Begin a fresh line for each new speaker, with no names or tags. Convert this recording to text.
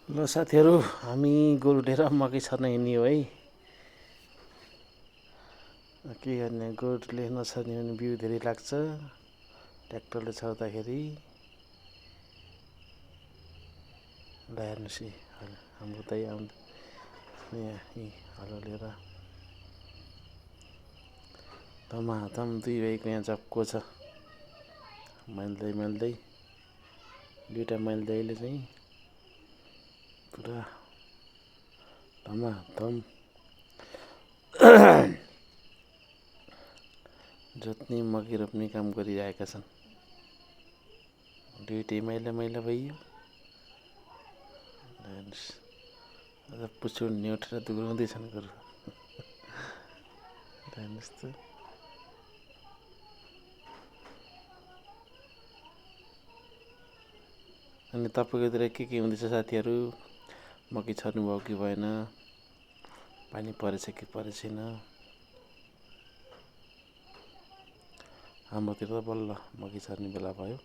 ल साथीहरू, हामी गोरु लिएर मकै छर्न हिँड्यौँ है। के गर्ने, गोरुले नछर्ने भने बिउ धेरै लाग्छ ट्र्याक्टरले छर्दाखेरि। ल हेर्नुहोस् हाम्रो दाइ आउँदा यहाँ हलो लिएर धमाधम दुई भाइको यहाँ जक्को छ। माइल्दै दुईवटा माइल्दैले चाहिँ पुरा धमाधम जोत्ने मकै रोप्ने काम गरिरहेका छन्। दुईटै मैला भइयो। हेर्नुहोस् पुछुन उठेर दुघ्राउँदैछन् गोरु। हेर्नुहोस् त। अनि तपाईँकोतिर के हुँदैछ साथीहरू? मकै छर्नु भयो कि भएन? पानी परेछ कि परेको छैन? हाम्रोतिर त बल्ल मकै छर्ने बेला भयो।